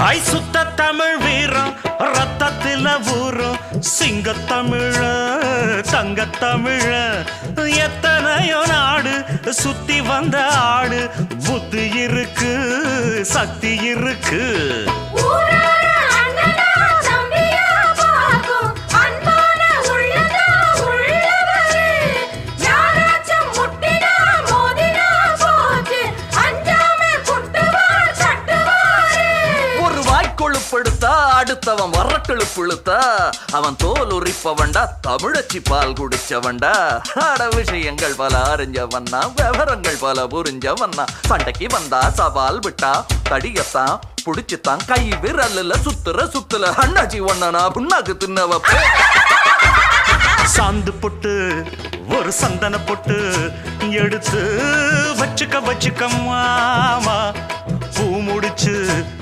ஐ சுத்த தமிழ் வீரம் ரத்தத்தில ஊரும் சிங்கத்தமிழ தங்கத்தமிழ எத்தனையோ நாடு சுத்தி வந்த ஆடு புத்தி இருக்கு சக்தி இருக்கு கொழுப்படுத்தா அடுத்தவன் வரட்டெழு புழுத்தா அவன் தோல் உரிப்பவன்டா தமிழச்சி பால் குடிச்சவன்டா அட விஷயங்கள் பல அறிஞ்சவன்னா விவரங்கள் பல புரிஞ்சவன்னா சண்டைக்கு வந்தா சவால் விட்டா தடியத்தான் புடிச்சுத்தான் கை விரல்ல சுத்துல அண்ணாச்சி ஒண்ணனா புண்ணாக்கு தின்னவ சாந்து பொட்டு ஒரு சந்தன பொட்டு எடுத்து வச்சுக்க மாமா பூ முடிச்சு